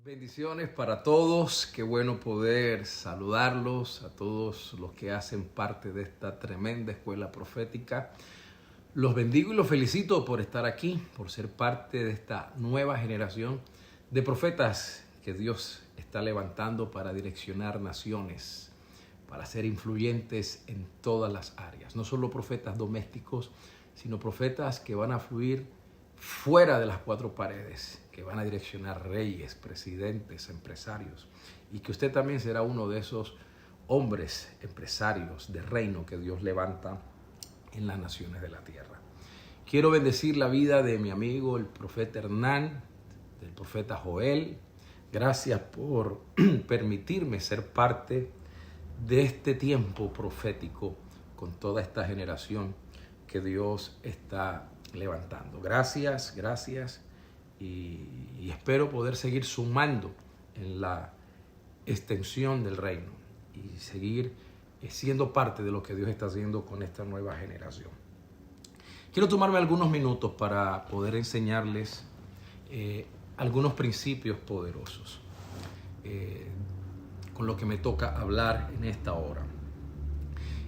Bendiciones para todos, qué bueno poder saludarlos, a todos los que hacen parte de esta tremenda escuela profética. Los bendigo y los felicito por estar aquí, por ser parte de esta nueva generación de profetas que Dios está levantando para direccionar naciones, para ser influyentes en todas las áreas. No solo profetas domésticos, sino profetas que van a fluir fuera de las cuatro paredes, que van a direccionar reyes, presidentes, empresarios, y que usted también será uno de esos hombres empresarios de reino que Dios levanta en las naciones de la tierra. Quiero bendecir la vida de mi amigo el profeta Hernán, del profeta Joel. Gracias por permitirme ser parte de este tiempo profético con toda esta generación que Dios está levantando. Gracias y espero poder seguir sumando en la extensión del reino y seguir siendo parte de lo que Dios está haciendo con esta nueva generación. Quiero tomarme algunos minutos para poder enseñarles algunos principios poderosos con lo que me toca hablar en esta hora.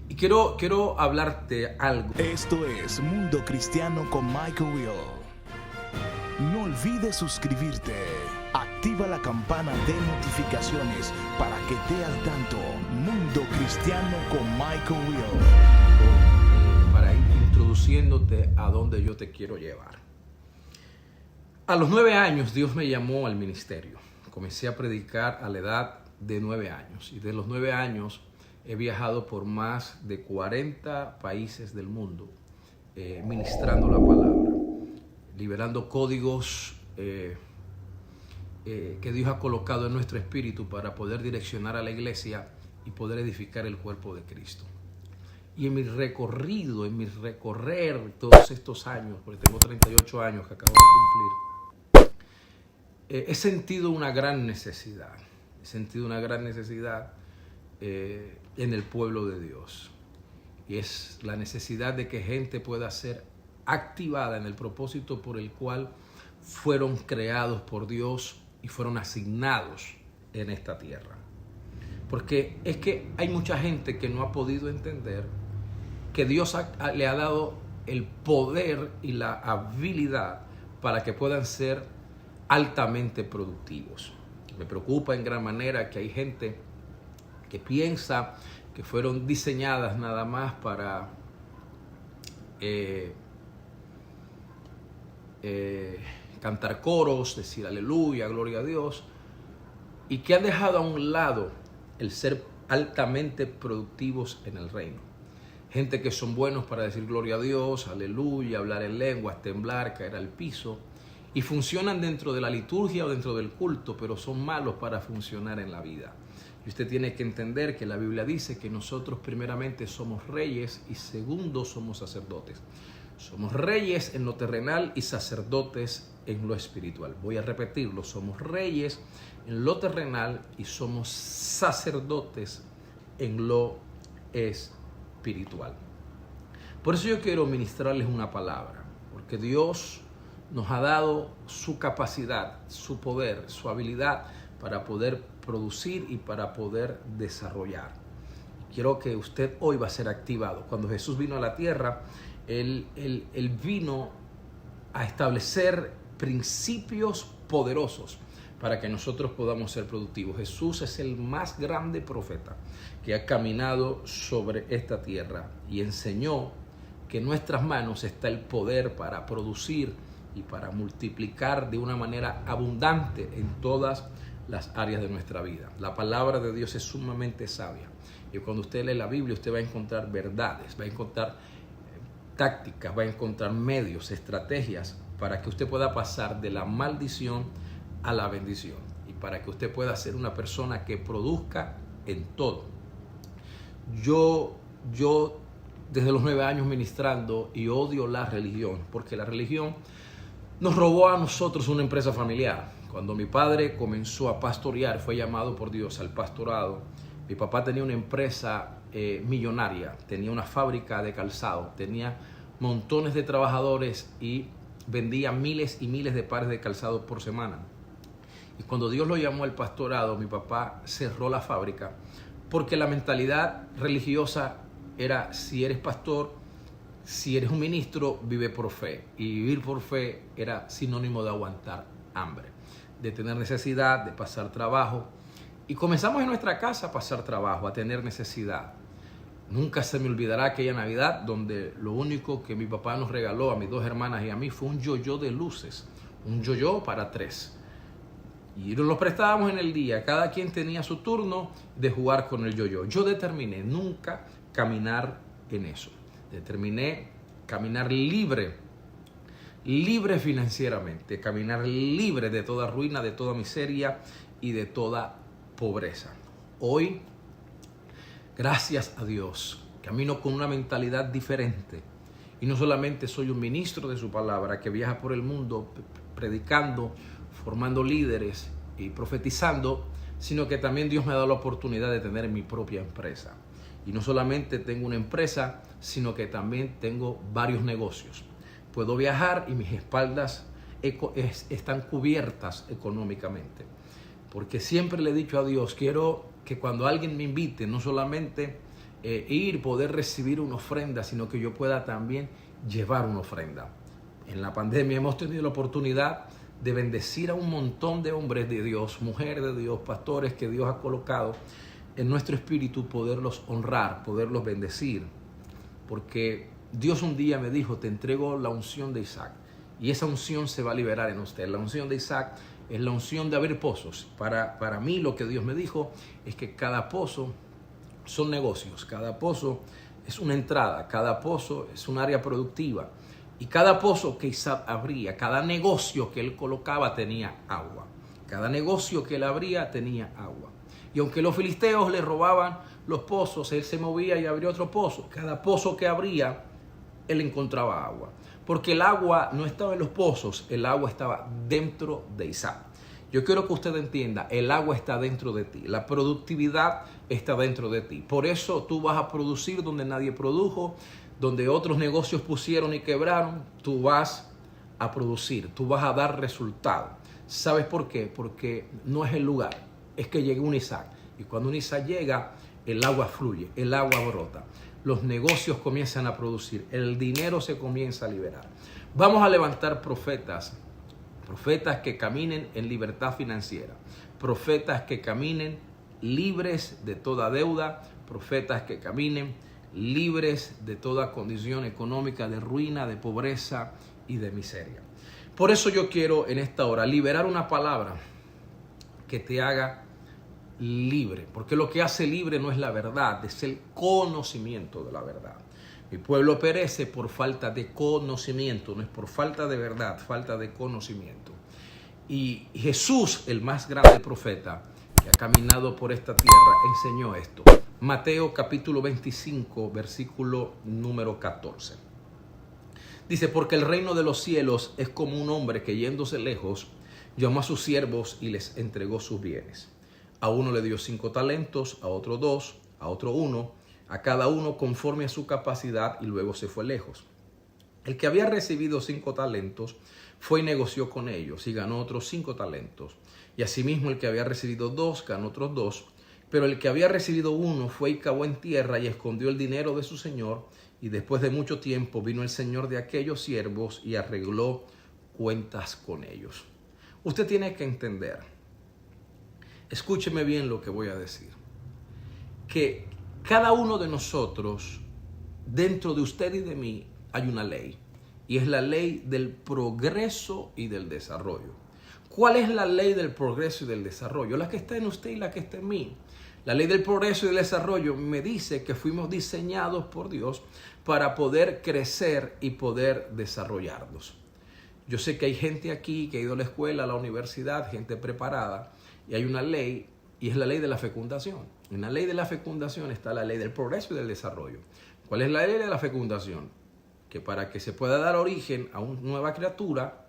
Y quiero hablarte algo. Esto es Mundo Cristiano con Michael Will. No olvides suscribirte. Activa la campana de notificaciones para que estés al tanto. Mundo Cristiano con Michael Will. Para ir introduciéndote a donde yo te quiero llevar. A los 9 años Dios me llamó al ministerio. Comencé a predicar a la edad de 9 años. Y de los 9 años he viajado por más de 40 países del mundo, ministrando la palabra, liberando códigos que Dios ha colocado en nuestro espíritu para poder direccionar a la iglesia y poder edificar el cuerpo de Cristo. Y en mi recorrer todos estos años, porque tengo 38 años que acabo de cumplir, he sentido una gran necesidad. En el pueblo de Dios, y es la necesidad de que gente pueda ser activada en el propósito por el cual fueron creados por Dios y fueron asignados en esta tierra. Porque es que hay mucha gente que no ha podido entender que Dios le ha dado el poder y la habilidad para que puedan ser altamente productivos. Me preocupa en gran manera que hay gente que piensa que fueron diseñadas nada más para cantar coros, decir aleluya, gloria a Dios, y que han dejado a un lado el ser altamente productivos en el reino. Gente que son buenos para decir gloria a Dios, aleluya, hablar en lenguas, temblar, caer al piso, y funcionan dentro de la liturgia o dentro del culto, pero son malos para funcionar en la vida. Y usted tiene que entender que la Biblia dice que nosotros primeramente somos reyes y segundo somos sacerdotes. Somos reyes en lo terrenal y sacerdotes en lo espiritual. Voy a repetirlo, somos reyes en lo terrenal y somos sacerdotes en lo espiritual. Por eso yo quiero ministrarles una palabra, porque Dios nos ha dado su capacidad, su poder, su habilidad para poder producir y para poder desarrollar. Quiero que usted hoy va a ser activado. Cuando Jesús vino a la tierra, Él vino a establecer principios poderosos para que nosotros podamos ser productivos. Jesús es el más grande profeta que ha caminado sobre esta tierra y enseñó que en nuestras manos está el poder para producir y para multiplicar de una manera abundante en todas las áreas de nuestra vida. La palabra de Dios es sumamente sabia. Y cuando usted lee la Biblia, usted va a encontrar verdades, va a encontrar tácticas, va a encontrar medios, estrategias para que usted pueda pasar de la maldición a la bendición y para que usted pueda ser una persona que produzca en todo. Yo desde los 9 años ministrando y odio la religión, porque la religión nos robó a nosotros una empresa familiar. Cuando mi padre comenzó a pastorear, fue llamado por Dios al pastorado. Mi papá tenía una empresa millonaria, tenía una fábrica de calzado, tenía montones de trabajadores y vendía miles y miles de pares de calzado por semana. Y cuando Dios lo llamó al pastorado, mi papá cerró la fábrica porque la mentalidad religiosa era: si eres pastor, si eres un ministro, vive por fe. Y vivir por fe era sinónimo de aguantar hambre, de tener necesidad, de pasar trabajo. Y comenzamos en nuestra casa a pasar trabajo, a tener necesidad. Nunca se me olvidará aquella Navidad donde lo único que mi papá nos regaló a mis 2 hermanas y a mí fue un yo-yo de luces, un yo-yo para 3. Y nos lo prestábamos en el día, cada quien tenía su turno de jugar con el yo-yo. Yo determiné nunca caminar en eso, determiné caminar libre financieramente, caminar libre de toda ruina, de toda miseria y de toda pobreza. Hoy, gracias a Dios, camino con una mentalidad diferente. Y no solamente soy un ministro de su palabra que viaja por el mundo predicando, formando líderes y profetizando, sino que también Dios me ha dado la oportunidad de tener mi propia empresa. Y no solamente tengo una empresa, sino que también tengo varios negocios. Puedo viajar y mis espaldas están cubiertas económicamente. Porque siempre le he dicho a Dios, quiero que cuando alguien me invite, no solamente poder recibir una ofrenda, sino que yo pueda también llevar una ofrenda. En la pandemia hemos tenido la oportunidad de bendecir a un montón de hombres de Dios, mujeres de Dios, pastores que Dios ha colocado en nuestro espíritu, poderlos honrar, poderlos bendecir. Porque Dios un día me dijo: te entrego la unción de Isaac, y esa unción se va a liberar en usted. La unción de Isaac es la unción de abrir pozos. Para mí lo que Dios me dijo es que cada pozo son negocios, cada pozo es una entrada, cada pozo es un área productiva. Y cada pozo que Isaac abría, cada negocio que él colocaba tenía agua. Cada negocio que él abría tenía agua. Y aunque los filisteos le robaban los pozos, él se movía y abría otro pozo. Cada pozo que abría, él encontraba agua. Porque el agua no estaba en los pozos, el agua estaba dentro de Isaac. Yo quiero que usted entienda, el agua está dentro de ti, la productividad está dentro de ti. Por eso tú vas a producir donde nadie produjo, donde otros negocios pusieron y quebraron, tú vas a producir, tú vas a dar resultado. ¿Sabes por qué? Porque no es el lugar, es que llega un Isaac. Y cuando un Isaac llega, el agua fluye, el agua brota. Los negocios comienzan a producir, el dinero se comienza a liberar. Vamos a levantar profetas que caminen en libertad financiera, profetas que caminen libres de toda deuda, profetas que caminen libres de toda condición económica de ruina, de pobreza y de miseria. Por eso yo quiero en esta hora liberar una palabra que te haga libre, porque lo que hace libre no es la verdad, es el conocimiento de la verdad. Mi pueblo perece por falta de conocimiento, no es por falta de verdad, falta de conocimiento. Y Jesús, el más grande profeta que ha caminado por esta tierra, enseñó esto. Mateo capítulo 25, versículo número 14. Dice: porque el reino de los cielos es como un hombre que, yéndose lejos, llamó a sus siervos y les entregó sus bienes. A uno le dio 5 talentos, a otro 2, a otro 1, a cada uno conforme a su capacidad, y luego se fue lejos. El que había recibido 5 talentos fue y negoció con ellos y ganó otros 5 talentos. Y asimismo el que había recibido 2 ganó otros 2. Pero el que había recibido 1 fue y cavó en tierra y escondió el dinero de su señor. Y después de mucho tiempo vino el señor de aquellos siervos y arregló cuentas con ellos. Usted tiene que entender, escúcheme bien lo que voy a decir, que cada uno de nosotros, dentro de usted y de mí, hay una ley. Y es la ley del progreso y del desarrollo. ¿Cuál es la ley del progreso y del desarrollo? La que está en usted y la que está en mí. La ley del progreso y del desarrollo me dice que fuimos diseñados por Dios para poder crecer y poder desarrollarnos. Yo sé que hay gente aquí que ha ido a la escuela, a la universidad, gente preparada, y hay una ley, y es la ley de la fecundación. En la ley de la fecundación está la ley del progreso y del desarrollo. ¿Cuál es la ley de la fecundación? Que para que se pueda dar origen a una nueva criatura,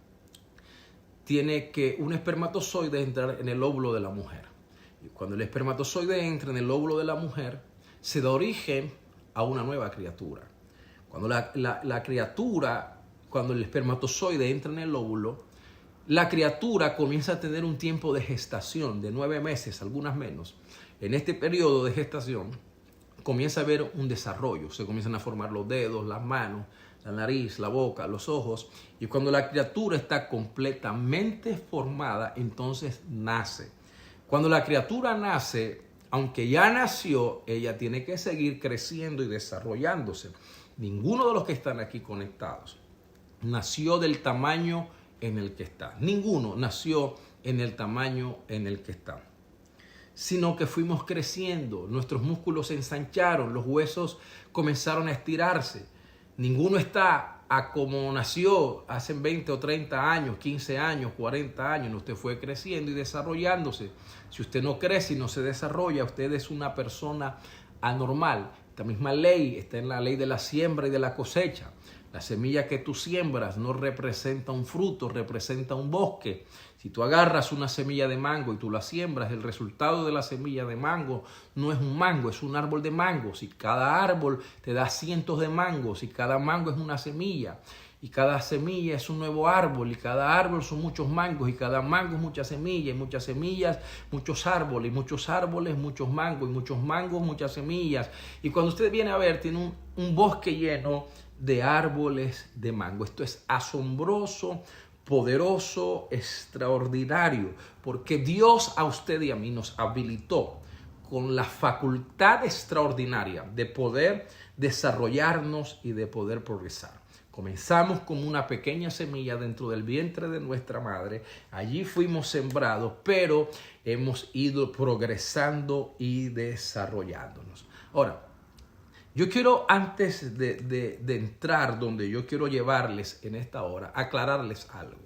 tiene que un espermatozoide entrar en el óvulo de la mujer. Y cuando el espermatozoide entra en el óvulo de la mujer, se da origen a una nueva criatura. Cuando la criatura, cuando el espermatozoide entra en el óvulo, la criatura comienza a tener un tiempo de gestación de 9 meses, algunas menos. En este periodo de gestación comienza a haber un desarrollo, se comienzan a formar los dedos, las manos, la nariz, la boca, los ojos, y cuando la criatura está completamente formada, entonces nace. Cuando la criatura nace, aunque ya nació, ella tiene que seguir creciendo y desarrollándose. Ninguno de los que están aquí conectados nació del tamaño en el que está. Ninguno nació en el tamaño en el que está, sino que fuimos creciendo, nuestros músculos se ensancharon, los huesos comenzaron a estirarse. Ninguno está a como nació hace 20 o 30 años, 15 años, 40 años. Usted fue creciendo y desarrollándose. Si usted no crece y no se desarrolla, usted es una persona anormal. Esta misma ley está en la ley de la siembra y de la cosecha. La semilla que tú siembras no representa un fruto, representa un bosque. Si tú agarras una semilla de mango y tú la siembras, el resultado de la semilla de mango no es un mango, es un árbol de mangos. Y cada árbol te da cientos de mangos y cada mango es una semilla. Y cada semilla es un nuevo árbol y cada árbol son muchos mangos y cada mango es muchas semillas y muchas semillas, muchos árboles, muchos árboles, muchos mangos y muchos mangos, muchas semillas. Y cuando usted viene a ver, tiene un bosque lleno de árboles de mango. Esto es asombroso, poderoso, extraordinario, porque Dios a usted y a mí nos habilitó con la facultad extraordinaria de poder desarrollarnos y de poder progresar. Comenzamos como una pequeña semilla dentro del vientre de nuestra madre. Allí fuimos sembrados, pero hemos ido progresando y desarrollándonos. Ahora, yo quiero, antes de entrar donde yo quiero llevarles en esta hora, aclararles algo.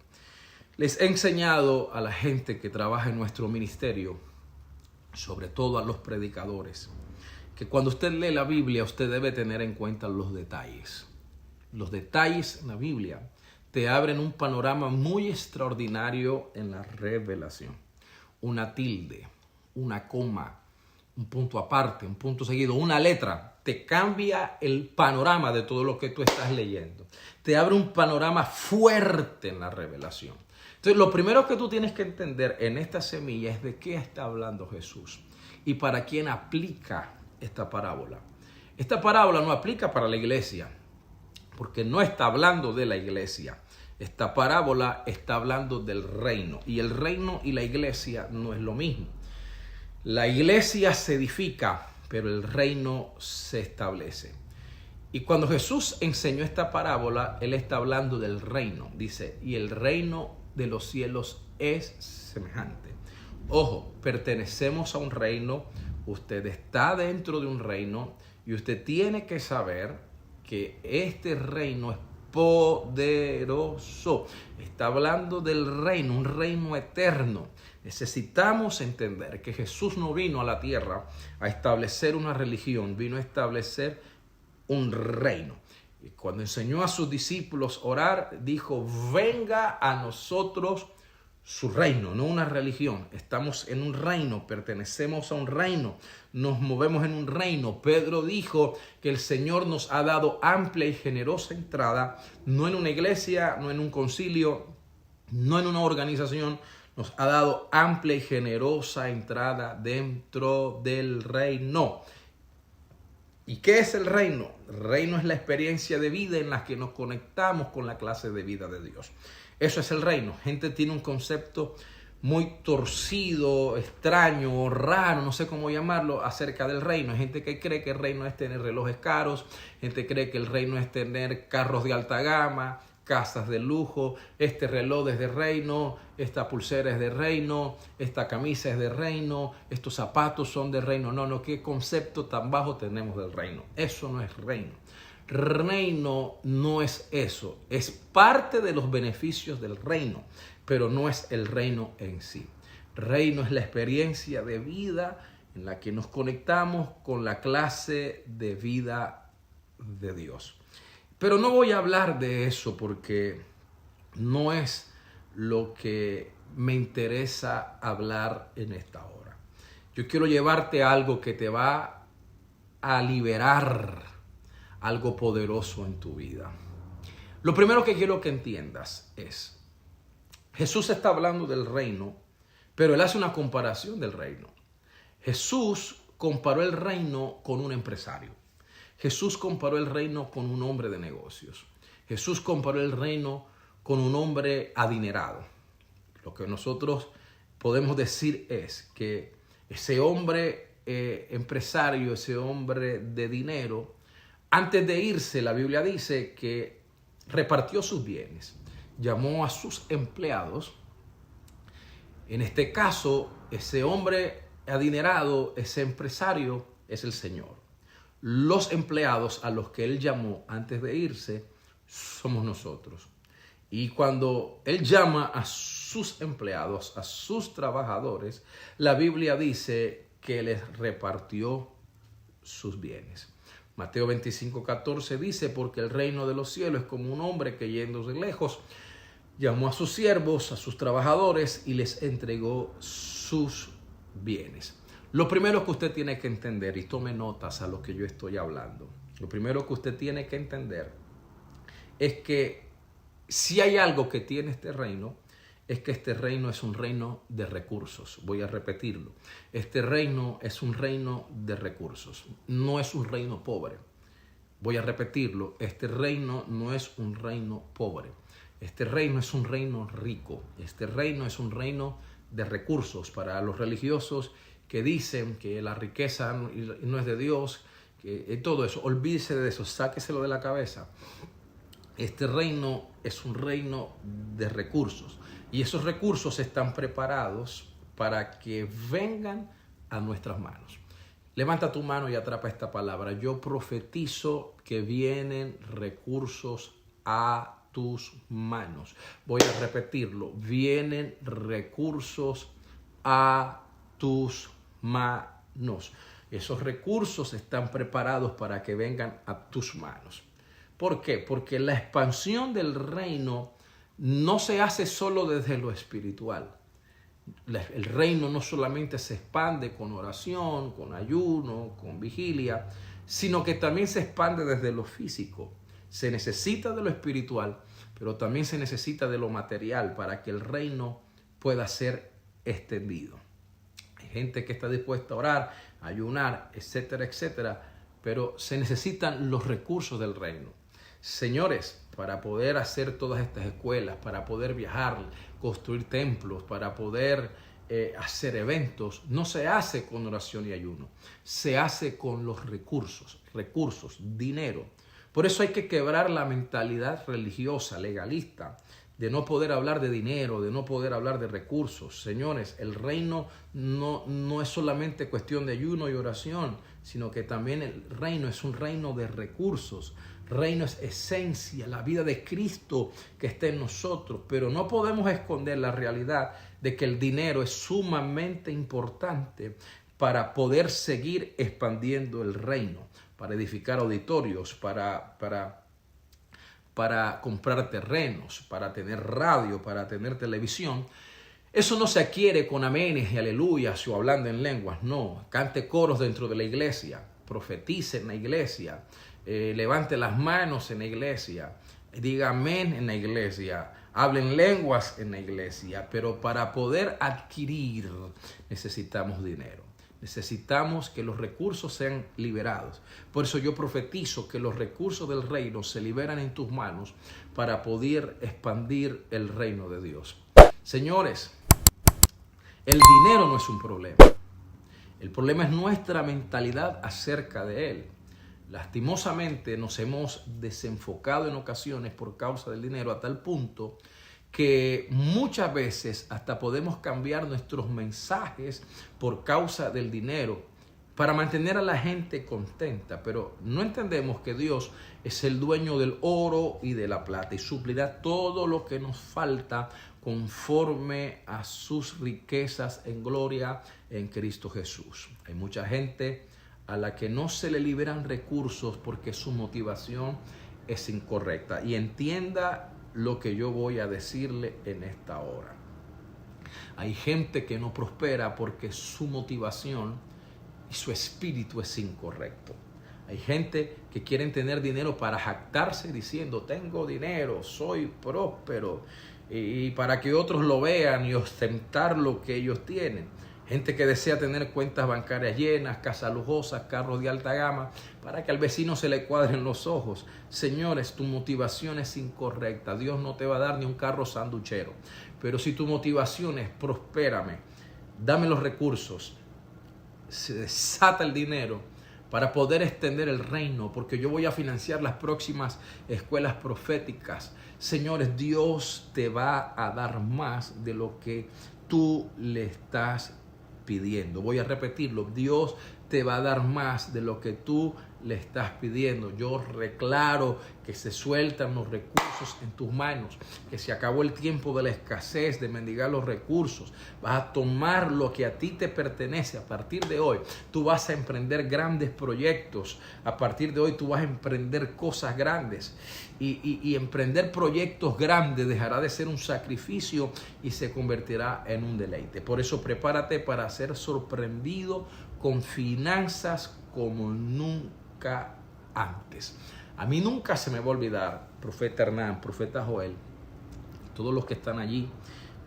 Les he enseñado a la gente que trabaja en nuestro ministerio, sobre todo a los predicadores, que cuando usted lee la Biblia, usted debe tener en cuenta los detalles. Los detalles en la Biblia te abren un panorama muy extraordinario en la revelación. Una tilde, una coma, un punto aparte, un punto seguido, una letra, te cambia el panorama de todo lo que tú estás leyendo. Te abre un panorama fuerte en la revelación. Entonces, lo primero que tú tienes que entender en esta semilla es de qué está hablando Jesús y para quién aplica esta parábola. Esta parábola no aplica para la iglesia, porque no está hablando de la iglesia. Esta parábola está hablando del reino, y el reino y la iglesia no es lo mismo. La iglesia se edifica, pero el reino se establece. Y cuando Jesús enseñó esta parábola, Él está hablando del reino. Dice, y el reino de los cielos es semejante. Ojo, pertenecemos a un reino, usted está dentro de un reino, y usted tiene que saber que este reino es poderoso. Está hablando del reino, un reino eterno. Necesitamos entender que Jesús no vino a la tierra a establecer una religión, vino a establecer un reino. Y cuando enseñó a sus discípulos a orar, dijo, venga a nosotros su reino, no una religión. Estamos en un reino, pertenecemos a un reino, nos movemos en un reino. Pedro dijo que el Señor nos ha dado amplia y generosa entrada, no en una iglesia, no en un concilio, no en una organización. Nos ha dado amplia y generosa entrada dentro del reino. ¿Y qué es el reino? El reino es la experiencia de vida en la que nos conectamos con la clase de vida de Dios. Eso es el reino. Gente tiene un concepto muy torcido, extraño, raro, no sé cómo llamarlo, acerca del reino. Hay gente que cree que el reino es tener relojes caros, gente cree que el reino es tener carros de alta gama, casas de lujo, este reloj es de reino, esta pulsera es de reino, esta camisa es de reino, estos zapatos son de reino. No, qué concepto tan bajo tenemos del reino. Eso no es reino. Reino no es eso, es parte de los beneficios del reino, pero no es el reino en sí. Reino es la experiencia de vida en la que nos conectamos con la clase de vida de Dios. Pero no voy a hablar de eso porque no es lo que me interesa hablar en esta hora. Yo quiero llevarte a algo que te va a liberar, algo poderoso en tu vida. Lo primero que quiero que entiendas es, Jesús está hablando del reino, pero él hace una comparación del reino. Jesús comparó el reino con un empresario. Jesús comparó el reino con un hombre de negocios. Jesús comparó el reino con un hombre adinerado. Lo que nosotros podemos decir es que ese hombre empresario, ese hombre de dinero, antes de irse, la Biblia dice que repartió sus bienes, llamó a sus empleados. En este caso, ese hombre adinerado, ese empresario, es el Señor. Los empleados a los que Él llamó antes de irse somos nosotros. Y cuando Él llama a sus empleados, a sus trabajadores, la Biblia dice que les repartió sus bienes. Mateo 25:14 dice, porque el reino de los cielos es como un hombre que yéndose lejos, llamó a sus siervos, a sus trabajadores y les entregó sus bienes. Lo primero que usted tiene que entender, y tome notas a lo que yo estoy hablando, lo primero que usted tiene que entender es que si hay algo que tiene este reino, es que este reino es un reino de recursos. Voy a repetirlo. Este reino es un reino de recursos. No es un reino pobre. Voy a repetirlo. Este reino no es un reino pobre. Este reino es un reino rico. Este reino es un reino de recursos. Para los religiosos que dicen que la riqueza no es de Dios, que todo eso, olvídese de eso, sáqueselo de la cabeza. Este reino es un reino de recursos. Y esos recursos están preparados para que vengan a nuestras manos. Levanta tu mano y atrapa esta palabra. Yo profetizo que vienen recursos a tus manos. Voy a repetirlo. Vienen recursos a tus manos. Esos recursos están preparados para que vengan a tus manos. ¿Por qué? Porque la expansión del reino no se hace solo desde lo espiritual. El reino no solamente se expande con oración, con ayuno, con vigilia, sino que también se expande desde lo físico. Se necesita de lo espiritual, pero también se necesita de lo material para que el reino pueda ser extendido. Hay gente que está dispuesta a orar, a ayunar, etcétera, etcétera, pero se necesitan los recursos del reino. Señores, para poder hacer todas estas escuelas, para poder viajar, construir templos, para poder hacer eventos, no se hace con oración y ayuno, se hace con los recursos, dinero. Por eso hay que quebrar la mentalidad religiosa, legalista, de no poder hablar de dinero, de no poder hablar de recursos. Señores, el reino no es solamente cuestión de ayuno y oración, sino que también el reino es un reino de recursos. Reino es esencia, la vida de Cristo que está en nosotros, pero no podemos esconder la realidad de que el dinero es sumamente importante para poder seguir expandiendo el reino, para edificar auditorios, para comprar terrenos, para tener radio, para tener televisión. Eso no se adquiere con amenes y aleluyas o hablando en lenguas, no. Cante coros dentro de la iglesia, profetice en la iglesia, levante las manos en la iglesia, diga amén en la iglesia, hable en lenguas en la iglesia, pero para poder adquirir necesitamos dinero. Necesitamos que los recursos sean liberados. Por eso yo profetizo que los recursos del reino se liberan en tus manos para poder expandir el reino de Dios. Señores, el dinero no es un problema. El problema es nuestra mentalidad acerca de él. Lastimosamente nos hemos desenfocado en ocasiones por causa del dinero a tal punto que muchas veces hasta podemos cambiar nuestros mensajes por causa del dinero para mantener a la gente contenta, pero no entendemos que Dios es el dueño del oro y de la plata y suplirá todo lo que nos falta conforme a sus riquezas en gloria en Cristo Jesús. Hay mucha gente a la que no se le liberan recursos porque su motivación es incorrecta. Y entienda lo que yo voy a decirle en esta hora. Hay gente que no prospera porque su motivación y su espíritu es incorrecto. Hay gente que quieren tener dinero para jactarse diciendo tengo dinero, soy próspero. y para que otros lo vean y ostentar lo que ellos tienen. Gente que desea tener cuentas bancarias llenas, casas lujosas, carros de alta gama, para que al vecino se le cuadren los ojos. Señores, tu motivación es incorrecta. Dios no te va a dar ni un carro sanduchero. Pero si tu motivación es prospérame, dame los recursos, se desata el dinero para poder extender el reino, porque yo voy a financiar las próximas escuelas proféticas. Señores, Dios te va a dar más de lo que tú le estás pidiendo. Voy a repetirlo, Dios te va a dar más de lo que tú le estás pidiendo. Yo declaro que se sueltan los recursos en tus manos, que se acabó el tiempo de la escasez, de mendigar los recursos. Vas a tomar lo que a ti te pertenece. A partir de hoy tú vas a emprender grandes proyectos. A partir de hoy tú vas a emprender cosas grandes. Y emprender proyectos grandes dejará de ser un sacrificio y se convertirá en un deleite. Por eso prepárate para ser sorprendido con finanzas como nunca antes. A mí nunca se me va a olvidar, profeta Hernán, profeta Joel, todos los que están allí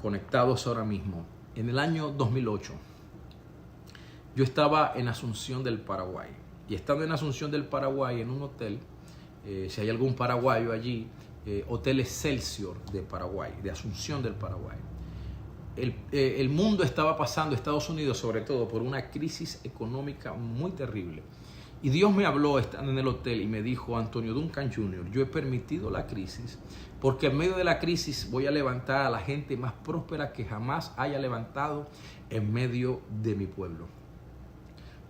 conectados ahora mismo. En el año 2008, yo estaba en Asunción del Paraguay. Y estando en Asunción del Paraguay, en un hotel, si hay algún paraguayo allí, Hotel Excelsior de Paraguay, de Asunción del Paraguay. El mundo estaba pasando, Estados Unidos sobre todo, por una crisis económica muy terrible. Y Dios me habló estando en el hotel y me dijo: Antonio Duncan Jr., yo he permitido la crisis porque en medio de la crisis voy a levantar a la gente más próspera que jamás haya levantado en medio de mi pueblo.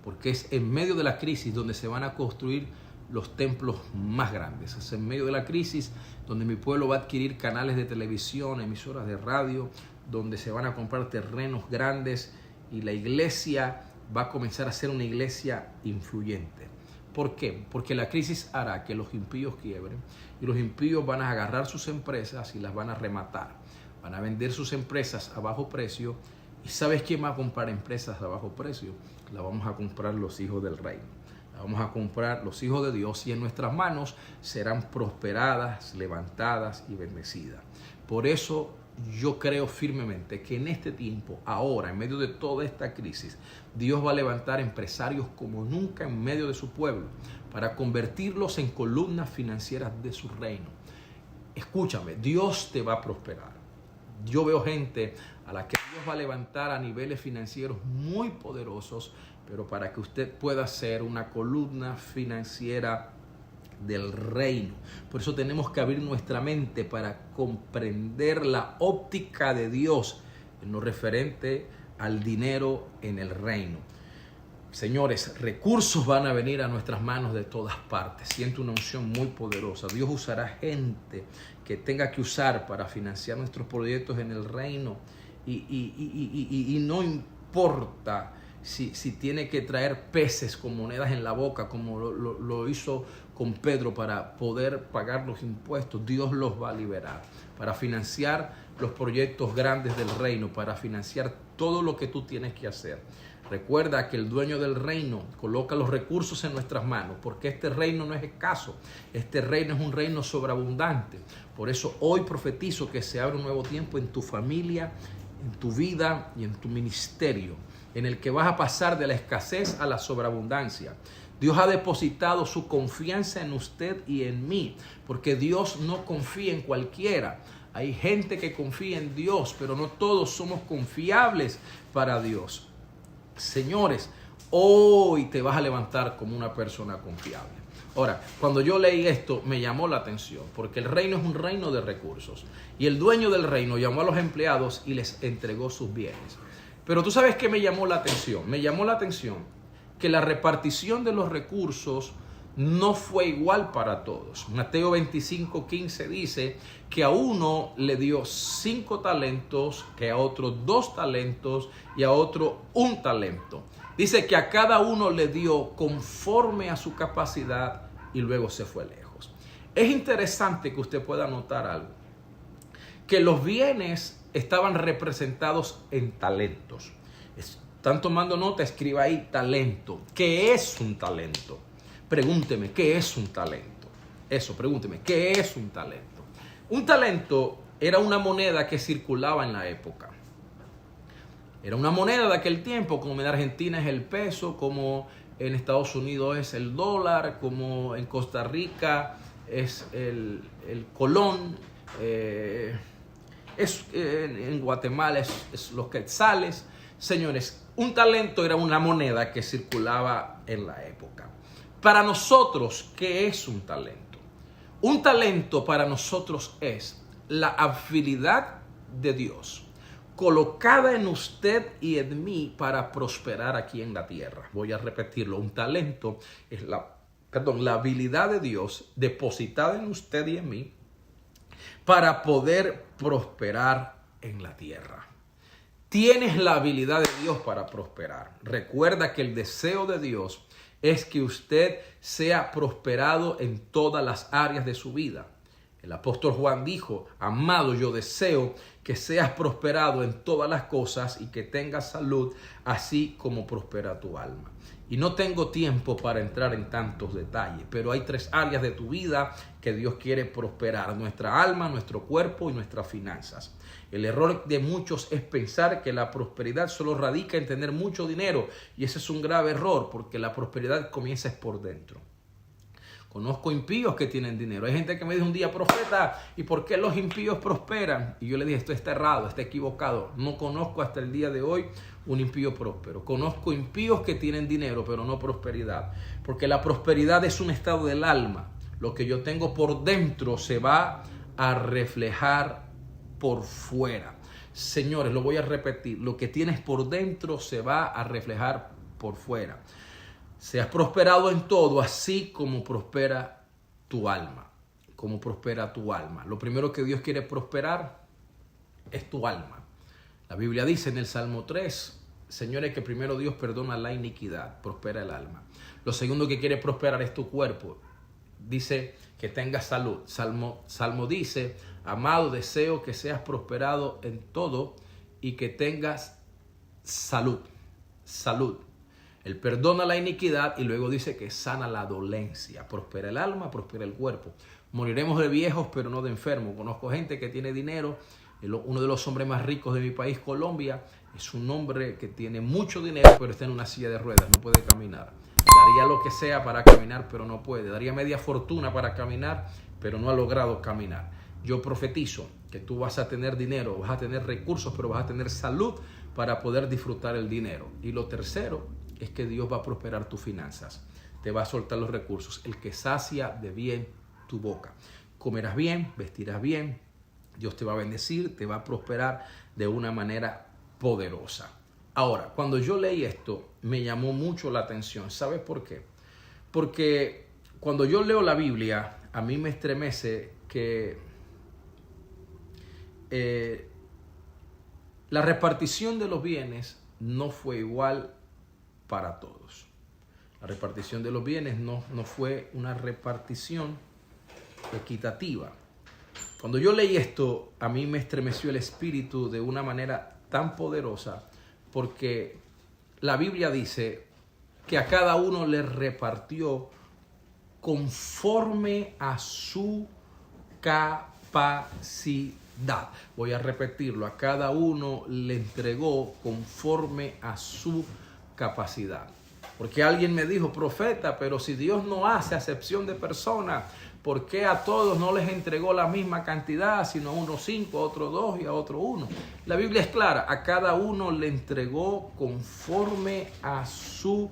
Porque es en medio de la crisis donde se van a construir los templos más grandes. Es en medio de la crisis donde mi pueblo va a adquirir canales de televisión, emisoras de radio, donde se van a comprar terrenos grandes y la iglesia va a comenzar a ser una iglesia influyente. ¿Por qué? Porque la crisis hará que los impíos quiebren y los impíos van a agarrar sus empresas y las van a rematar. Van a vender sus empresas a bajo precio. ¿Y sabes quién va a comprar empresas a bajo precio? La vamos a comprar los hijos del reino. La vamos a comprar los hijos de Dios y en nuestras manos serán prosperadas, levantadas y bendecidas. Por eso yo creo firmemente que en este tiempo, ahora, en medio de toda esta crisis, Dios va a levantar empresarios como nunca en medio de su pueblo para convertirlos en columnas financieras de su reino. Escúchame, Dios te va a prosperar. Yo veo gente a la que Dios va a levantar a niveles financieros muy poderosos, pero para que usted pueda ser una columna financiera del reino. Por eso tenemos que abrir nuestra mente para comprender la óptica de Dios en lo referente al dinero en el reino. Señores, recursos van a venir a nuestras manos de todas partes. Siento una unción muy poderosa. Dios usará gente que tenga que usar para financiar nuestros proyectos en el reino. Y no importa si tiene que traer peces con monedas en la boca, como lo hizo con Pedro para poder pagar los impuestos. Dios los va a liberar para financiar los proyectos grandes del reino, para financiar todo lo que tú tienes que hacer. Recuerda que el dueño del reino coloca los recursos en nuestras manos, porque este reino no es escaso, este reino es un reino sobreabundante. Por eso hoy profetizo que se abre un nuevo tiempo en tu familia, en tu vida y en tu ministerio, en el que vas a pasar de la escasez a la sobreabundancia. Dios ha depositado su confianza en usted y en mí, porque Dios no confía en cualquiera. Hay gente que confía en Dios, pero no todos somos confiables para Dios. Señores, hoy te vas a levantar como una persona confiable. Ahora, cuando yo leí esto, me llamó la atención, porque el reino es un reino de recursos. Y el dueño del reino llamó a los empleados y les entregó sus bienes. Pero tú sabes qué me llamó la atención. Me llamó la atención que la repartición de los recursos no fue igual para todos. Mateo 25:15 dice que a uno le dio 5 talentos, que a otro 2 talentos y a otro 1 talento. Dice que a cada uno le dio conforme a su capacidad y luego se fue lejos. Es interesante que usted pueda notar algo, que los bienes estaban representados en talentos. Están tomando nota, escriba ahí talento. ¿Qué es un talento? Pregúnteme, ¿qué es un talento? Eso, pregúnteme, ¿qué es un talento? Un talento era una moneda que circulaba en la época. Era una moneda de aquel tiempo, como en Argentina es el peso, como en Estados Unidos es el dólar, como en Costa Rica es el colón, en Guatemala es los quetzales. Señores, un talento era una moneda que circulaba en la época. Para nosotros, ¿qué es un talento? Un talento para nosotros es la habilidad de Dios colocada en usted y en mí para prosperar aquí en la tierra. Voy a repetirlo. Un talento es la habilidad de Dios depositada en usted y en mí para poder prosperar en la tierra. Tienes la habilidad de Dios para prosperar. Recuerda que el deseo de Dios es que usted sea prosperado en todas las áreas de su vida. El apóstol Juan dijo: amado, yo deseo que seas prosperado en todas las cosas y que tengas salud, así como prospera tu alma. Y no tengo tiempo para entrar en tantos detalles, pero hay 3 áreas de tu vida que Dios quiere prosperar: nuestra alma, nuestro cuerpo y nuestras finanzas. El error de muchos es pensar que la prosperidad solo radica en tener mucho dinero, y ese es un grave error, porque la prosperidad comienza por dentro. Conozco impíos que tienen dinero. Hay gente que me dice un día: profeta, ¿y por qué los impíos prosperan? Y yo le dije: esto está errado, está equivocado. No conozco hasta el día de hoy un impío próspero. Conozco impíos que tienen dinero, pero no prosperidad. Porque la prosperidad es un estado del alma. Lo que yo tengo por dentro se va a reflejar por fuera. Señores, lo voy a repetir. Lo que tienes por dentro se va a reflejar por fuera. Seas prosperado en todo, así como prospera tu alma. Como prospera tu alma. Lo primero que Dios quiere prosperar es tu alma. La Biblia dice en el Salmo 3, señores, que primero Dios perdona la iniquidad, prospera el alma. Lo segundo que quiere prosperar es tu cuerpo. Dice que tengas salud. Salmo dice: amado, deseo que seas prosperado en todo y que tengas salud. Salud. Él perdona la iniquidad y luego dice que sana la dolencia. Prospera el alma, prospera el cuerpo. Moriremos de viejos, pero no de enfermos. Conozco gente que tiene dinero. Uno de los hombres más ricos de mi país, Colombia, es un hombre que tiene mucho dinero, pero está en una silla de ruedas, no puede caminar. Daría lo que sea para caminar, pero no puede. Daría media fortuna para caminar, pero no ha logrado caminar. Yo profetizo que tú vas a tener dinero, vas a tener recursos, pero vas a tener salud para poder disfrutar el dinero. Y lo tercero es que Dios va a prosperar tus finanzas. Te va a soltar los recursos. El que sacia de bien tu boca. Comerás bien, vestirás bien. Dios te va a bendecir, te va a prosperar de una manera poderosa. Ahora, cuando yo leí esto, me llamó mucho la atención. ¿Sabes por qué? Porque cuando yo leo la Biblia, a mí me estremece que la repartición de los bienes no fue igual para todos. La repartición de los bienes no fue una repartición equitativa. Cuando yo leí esto, a mí me estremeció el espíritu de una manera tan poderosa, porque la Biblia dice que a cada uno le repartió conforme a su capacidad. Voy a repetirlo: a cada uno le entregó conforme a su capacidad. Porque alguien me dijo: profeta, pero si Dios no hace acepción de personas, ¿por qué a todos no les entregó la misma cantidad, sino a unos 5, a otros 2 y a otro 1? La Biblia es clara: a cada uno le entregó conforme a su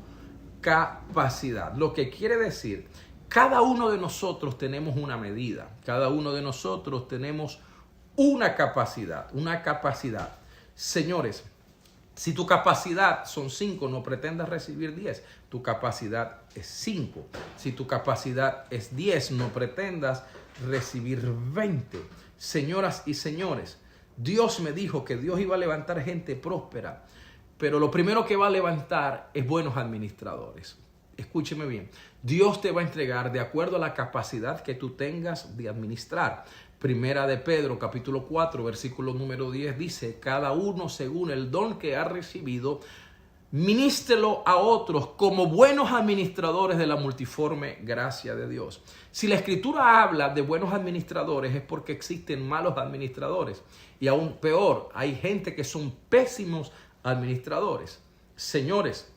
capacidad. Lo que quiere decir, cada uno de nosotros tenemos una medida, cada uno de nosotros tenemos una capacidad, Señores, si tu capacidad son 5, no pretendas recibir 10. Tu capacidad es 5. Si tu capacidad es 10, no pretendas recibir 20. Señoras y señores, Dios me dijo que Dios iba a levantar gente próspera, pero lo primero que va a levantar es buenos administradores. Escúcheme bien. Dios te va a entregar de acuerdo a la capacidad que tú tengas de administrar. Primera de Pedro, capítulo 4, versículo número 10 dice: cada uno según el don que ha recibido, Ministrelo a otros como buenos administradores de la multiforme gracia de Dios. Si la Escritura habla de buenos administradores es porque existen malos administradores. Y aún peor, hay gente que son pésimos administradores. Señores,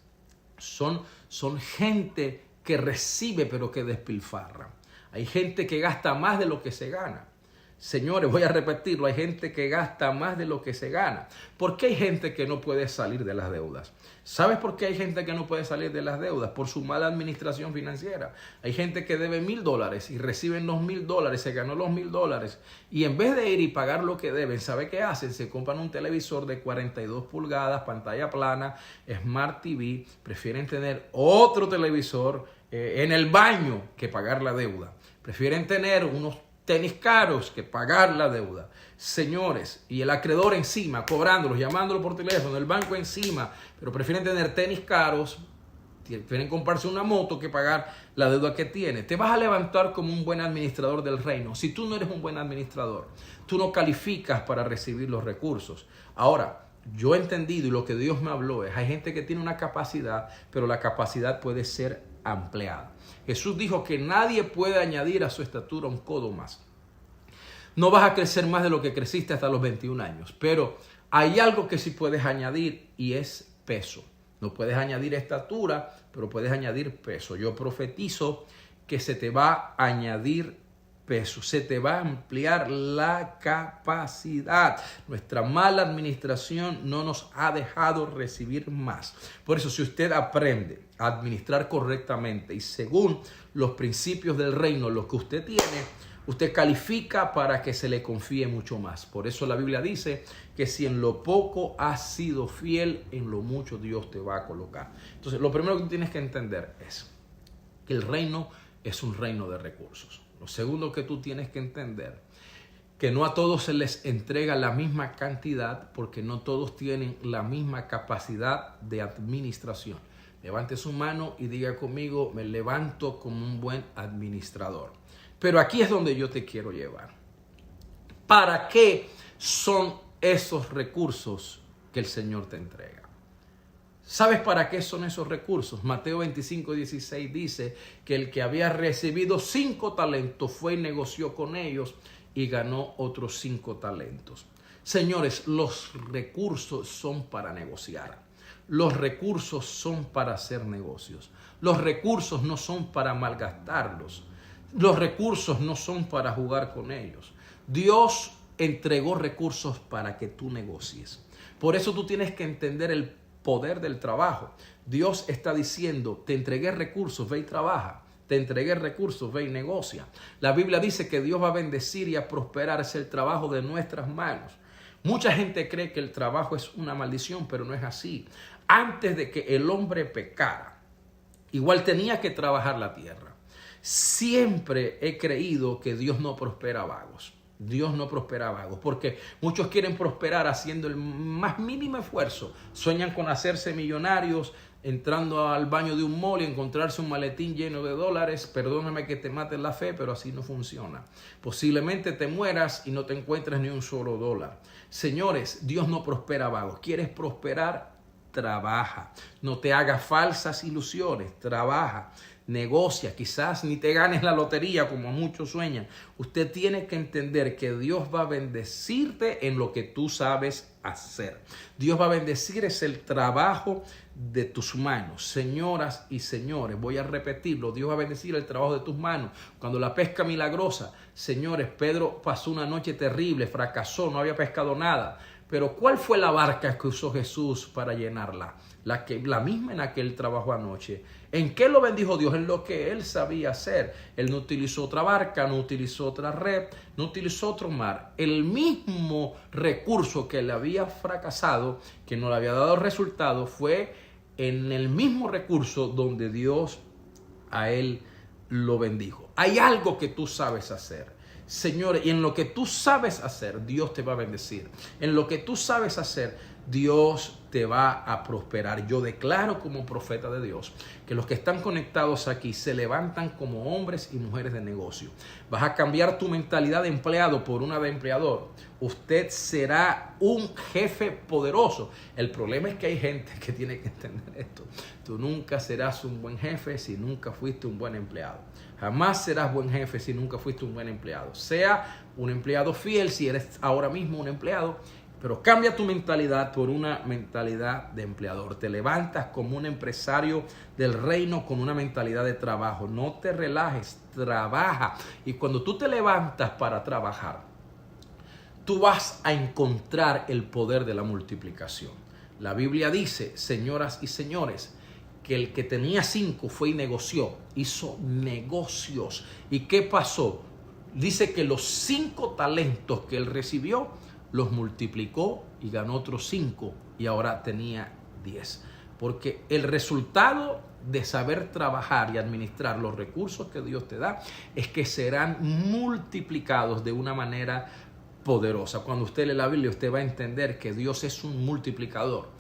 son gente que recibe pero que despilfarra. Hay gente que gasta más de lo que se gana. Señores, voy a repetirlo, hay gente que gasta más de lo que se gana. ¿Por qué hay gente que no puede salir de las deudas? ¿Sabes por qué hay gente que no puede salir de las deudas? Por su mala administración financiera. Hay gente que debe $1,000 y reciben los $1,000, se ganó los $1,000 y en vez de ir y pagar lo que deben, ¿sabe qué hacen? Se compran un televisor de 42 pulgadas, pantalla plana, Smart TV, prefieren tener otro televisor en el baño que pagar la deuda. Prefieren tener unos tenis caros que pagar la deuda. Señores, y el acreedor encima, cobrándolos, llamándolo por teléfono, el banco encima, pero prefieren tener tenis caros, prefieren comprarse una moto que pagar la deuda que tiene. Te vas a levantar como un buen administrador del reino. Si tú no eres un buen administrador, tú no calificas para recibir los recursos. Ahora, yo he entendido y lo que Dios me habló es, hay gente que tiene una capacidad, pero la capacidad puede ser ampliada. Jesús dijo que nadie puede añadir a su estatura un codo más. No vas a crecer más de lo que creciste hasta los 21 años, pero hay algo que sí puedes añadir y es peso. No puedes añadir estatura, pero puedes añadir peso. Yo profetizo que se te va a añadir peso, se te va a ampliar la capacidad. Nuestra mala administración no nos ha dejado recibir más. Por eso, si usted aprende a administrar correctamente y según los principios del reino, lo que usted tiene, usted califica para que se le confíe mucho más. Por eso la Biblia dice que si en lo poco has sido fiel, en lo mucho Dios te va a colocar. Entonces, lo primero que tú tienes que entender es que el reino es un reino de recursos. Lo segundo que tú tienes que entender, que no a todos se les entrega la misma cantidad porque no todos tienen la misma capacidad de administración. Levante su mano y diga conmigo, me levanto como un buen administrador. Pero aquí es donde yo te quiero llevar. ¿Para qué son esos recursos que el Señor te entrega? ¿Sabes para qué son esos recursos? Mateo 25:16 dice que el que había recibido 5 talentos fue y negoció con ellos y ganó otros 5 talentos. Señores, los recursos son para negociar. Los recursos son para hacer negocios. Los recursos no son para malgastarlos. Los recursos no son para jugar con ellos. Dios entregó recursos para que tú negocies. Por eso tú tienes que entender el poder del trabajo. Dios está diciendo, te entregué recursos, ve y trabaja. Te entregué recursos, ve y negocia. La Biblia dice que Dios va a bendecir y a prosperar, es el trabajo de nuestras manos. Mucha gente cree que el trabajo es una maldición, pero no es así. Antes de que el hombre pecara, igual tenía que trabajar la tierra. Siempre he creído que Dios no prospera a vagos. Dios no prospera a vagos, porque muchos quieren prosperar haciendo el más mínimo esfuerzo. Sueñan con hacerse millonarios, entrando al baño de un mall y encontrarse un maletín lleno de dólares. Perdóname que te mate la fe, pero así no funciona. Posiblemente te mueras y no te encuentres ni un solo dólar. Señores, Dios no prospera a vagos. ¿Quieres prosperar? Trabaja. No te hagas falsas ilusiones. Trabaja. Negocia, quizás ni te ganes la lotería como muchos sueñan. Usted tiene que entender que Dios va a bendecirte en lo que tú sabes hacer. Dios va a bendecir es el trabajo de tus manos. Señoras y señores, voy a repetirlo, Dios va a bendecir el trabajo de tus manos. Cuando la pesca milagrosa, señores, Pedro pasó una noche terrible, fracasó, no había pescado nada. Pero ¿cuál fue la barca que usó Jesús para llenarla? La misma en la que él trabajó anoche. ¿En qué lo bendijo Dios? En lo que él sabía hacer. Él no utilizó otra barca, no utilizó otra red, no utilizó otro mar. El mismo recurso que le había fracasado, que no le había dado resultado, fue en el mismo recurso donde Dios a él lo bendijo. Hay algo que tú sabes hacer. Señores, y en lo que tú sabes hacer, Dios te va a bendecir. En lo que tú sabes hacer, Dios te va a prosperar. Yo declaro como profeta de Dios que los que están conectados aquí se levantan como hombres y mujeres de negocio. Vas a cambiar tu mentalidad de empleado por una de empleador. Usted será un jefe poderoso. El problema es que hay gente que tiene que entender esto. Tú nunca serás un buen jefe si nunca fuiste un buen empleado. Jamás serás buen jefe si nunca fuiste un buen empleado. Sea un empleado fiel si eres ahora mismo un empleado, pero cambia tu mentalidad por una mentalidad de empleador. Te levantas como un empresario del reino con una mentalidad de trabajo. No te relajes, trabaja. Y cuando tú te levantas para trabajar, tú vas a encontrar el poder de la multiplicación. La Biblia dice, señoras y señores, que el que tenía 5 fue y negoció, hizo negocios. ¿Y qué pasó? Dice que los 5 talentos que él recibió, los multiplicó y ganó otros 5 y ahora tenía 10. Porque el resultado de saber trabajar y administrar los recursos que Dios te da es que serán multiplicados de una manera poderosa. Cuando usted lee la Biblia, usted va a entender que Dios es un multiplicador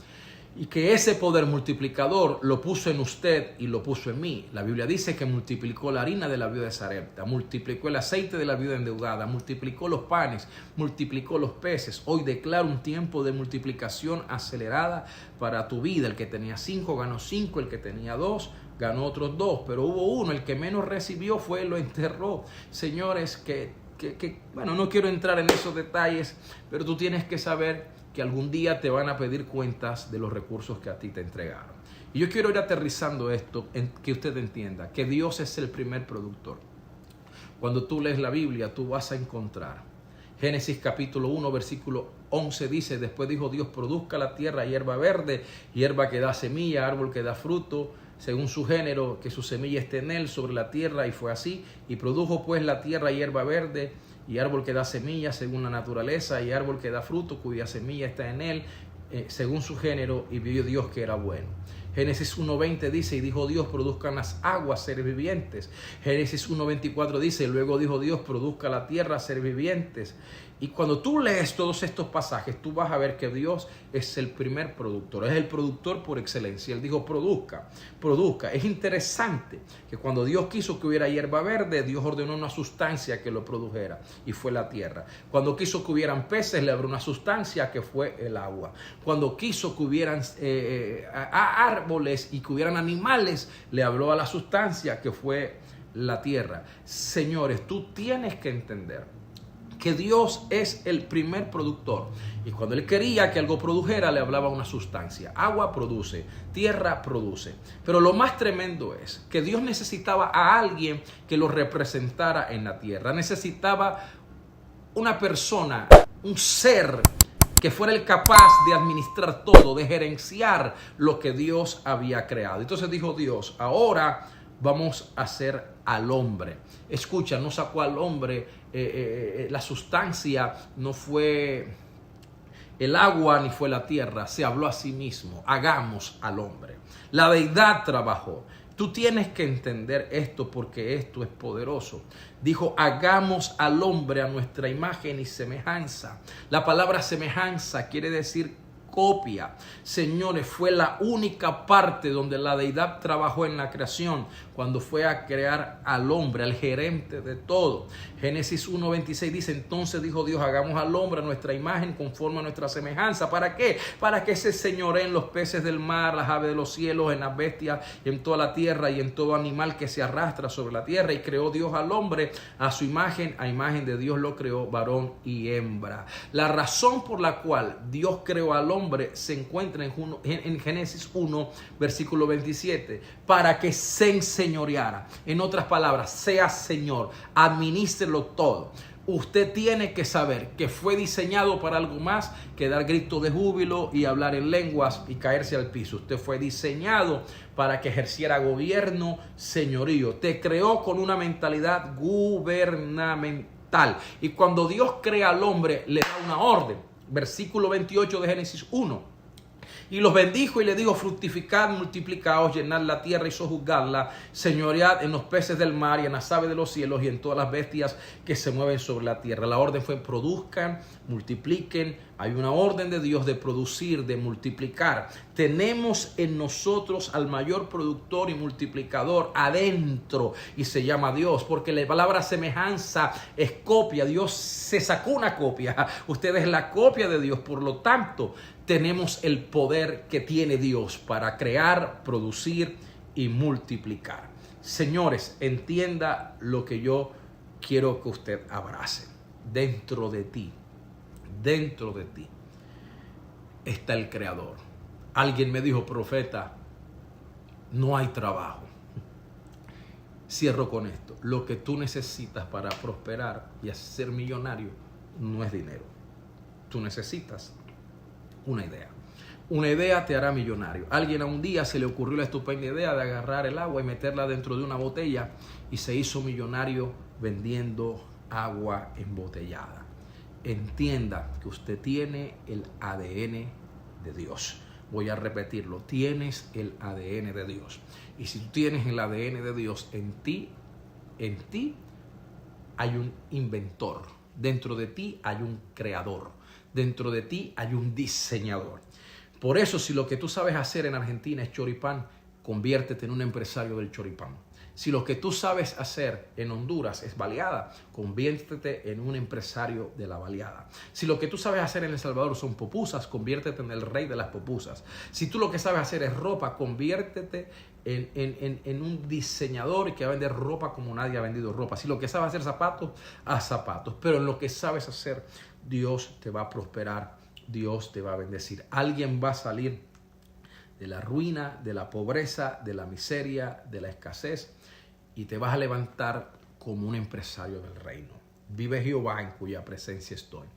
y que ese poder multiplicador lo puso en usted y lo puso en mí. La Biblia dice que multiplicó la harina de la viuda de Sarepta, multiplicó el aceite de la viuda endeudada, multiplicó los panes, multiplicó los peces. Hoy declaro un tiempo de multiplicación acelerada para tu vida. El que tenía 5 ganó 5, el que tenía 2 ganó otros 2, pero hubo uno, el que menos recibió fue, lo enterró. Señores, bueno, no quiero entrar en esos detalles, pero tú tienes que saber que algún día te van a pedir cuentas de los recursos que a ti te entregaron. Y yo quiero ir aterrizando esto, en que usted entienda que Dios es el primer productor. Cuando tú lees la Biblia, tú vas a encontrar Génesis capítulo 1, versículo 11 dice, después dijo Dios, produzca la tierra hierba verde, hierba que da semilla, árbol que da fruto, según su género, que su semilla esté en él sobre la tierra, y fue así. Y produjo pues la tierra hierba verde, y árbol que da semilla según la naturaleza, y árbol que da fruto cuya semilla está en él, según su género, y vio Dios que era bueno. Génesis 1.20 dice, y dijo Dios, produzcan las aguas seres vivientes. Génesis 1.24 dice, luego dijo Dios, produzca la tierra seres vivientes. Y cuando tú lees todos estos pasajes, tú vas a ver que Dios es el primer productor, es el productor por excelencia. Él dijo, produzca. Es interesante que cuando Dios quiso que hubiera hierba verde, Dios ordenó una sustancia que lo produjera, y fue la tierra. Cuando quiso que hubieran peces, le abrió una sustancia que fue el agua. Cuando quiso que hubieran árboles y que hubieran animales, le habló a la sustancia que fue la tierra. Señores, tú tienes que entender que Dios es el primer productor, y cuando Él quería que algo produjera, le hablaba una sustancia. Agua produce, tierra produce. Pero lo más tremendo es que Dios necesitaba a alguien que lo representara en la tierra. Necesitaba una persona, un ser que fuera el capaz de administrar todo, de gerenciar lo que Dios había creado. Entonces dijo Dios, ahora vamos a hacer al hombre. Escucha, no sacó al hombre, la sustancia no fue el agua ni fue la tierra, se habló a sí mismo, hagamos al hombre. La deidad trabajó. Tú tienes que entender esto porque esto es poderoso. Dijo, hagamos al hombre a nuestra imagen y semejanza. La palabra semejanza quiere decir copia. Señores, fue la única parte donde la deidad trabajó en la creación, cuando fue a crear al hombre, al gerente de todo. Génesis 1.26 dice, entonces dijo Dios, hagamos al hombre a nuestra imagen conforme a nuestra semejanza. ¿Para qué? Para que se señoreen los peces del mar, las aves de los cielos, en las bestias, en toda la tierra y en todo animal que se arrastra sobre la tierra. Y creó Dios al hombre a su imagen, a imagen de Dios lo creó, varón y hembra. La razón por la cual Dios creó al hombre se encuentra en Génesis 1, versículo 27, para que se enseñoreara. En otras palabras, sea Señor, administrelo todo. Usted tiene que saber que fue diseñado para algo más que dar gritos de júbilo y hablar en lenguas y caerse al piso. Usted fue diseñado para que ejerciera gobierno, señorío. Te creó con una mentalidad gubernamental. Y cuando Dios crea al hombre, le da una orden. Versículo 28 de Génesis 1. Y los bendijo y le dijo, fructificad, multiplicaos, llenad la tierra y sojuzgadla, señoread en los peces del mar y en las aves de los cielos y en todas las bestias que se mueven sobre la tierra. La orden fue, produzcan, multipliquen, Hay una orden de Dios de producir, de multiplicar. Tenemos en nosotros al mayor productor y multiplicador adentro y se llama Dios, porque la palabra semejanza es copia. Dios se sacó una copia. Usted es la copia de Dios, por lo tanto, tenemos el poder que tiene Dios para crear, producir y multiplicar. Señores, entienda lo que yo quiero que usted abrace. Dentro de ti está el Creador. Alguien me dijo, profeta, no hay trabajo. Cierro con esto. Lo que tú necesitas para prosperar y ser millonario no es dinero. Tú necesitas una idea. Una idea te hará millonario. Alguien a un día se le ocurrió la estupenda idea de agarrar el agua y meterla dentro de una botella y se hizo millonario vendiendo agua embotellada. Entienda que usted tiene el ADN de Dios. Voy a repetirlo, tienes el ADN de Dios. Y si tú tienes el ADN de Dios en ti hay un inventor. Dentro de ti hay un creador. Dentro de ti hay un diseñador. Por eso, si lo que tú sabes hacer en Argentina es choripán, conviértete en un empresario del choripán. Si lo que tú sabes hacer en Honduras es baleada, conviértete en un empresario de la baleada. Si lo que tú sabes hacer en El Salvador son pupusas, conviértete en el rey de las pupusas. Si tú lo que sabes hacer es ropa, conviértete en un diseñador que va a vender ropa como nadie ha vendido ropa. Si lo que sabes hacer zapatos, haz zapatos. Pero en lo que sabes hacer, Dios te va a prosperar, Dios te va a bendecir. Alguien va a salir de la ruina, de la pobreza, de la miseria, de la escasez, y te vas a levantar como un empresario del reino. Vive Jehová en cuya presencia estoy.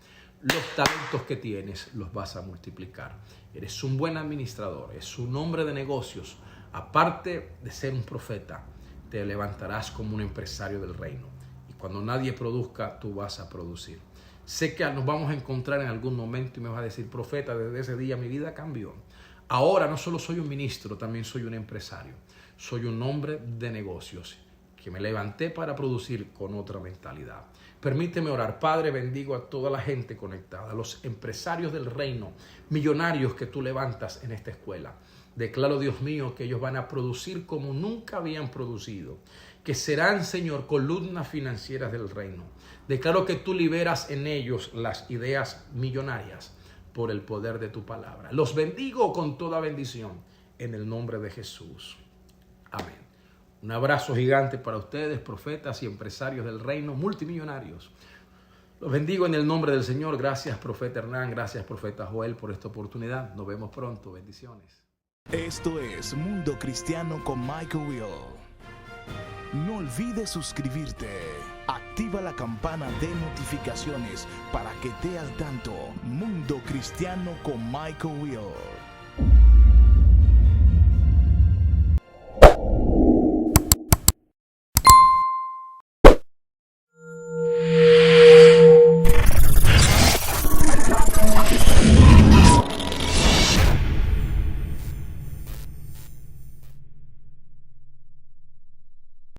Los talentos que tienes los vas a multiplicar. Eres un buen administrador, es un hombre de negocios. Aparte de ser un profeta, te levantarás como un empresario del reino. Y cuando nadie produzca, tú vas a producir. Sé que nos vamos a encontrar en algún momento y me vas a decir, profeta, desde ese día mi vida cambió. Ahora no solo soy un ministro, también soy un empresario. Soy un hombre de negocios que me levanté para producir con otra mentalidad. Permíteme orar. Padre, bendigo a toda la gente conectada, a los empresarios del reino, millonarios que tú levantas en esta escuela. Declaro, Dios mío, que ellos van a producir como nunca habían producido, que serán, Señor, columnas financieras del reino. Declaro que tú liberas en ellos las ideas millonarias por el poder de tu palabra. Los bendigo con toda bendición en el nombre de Jesús. Amén. Un abrazo gigante para ustedes, profetas y empresarios del reino, multimillonarios. Los bendigo en el nombre del Señor. Gracias, profeta Hernán. Gracias, profeta Joel, por esta oportunidad. Nos vemos pronto. Bendiciones. Esto es Mundo Cristiano con Michael Will. No olvides suscribirte. Activa la campana de notificaciones para que te al tanto. Mundo Cristiano con Michael Will.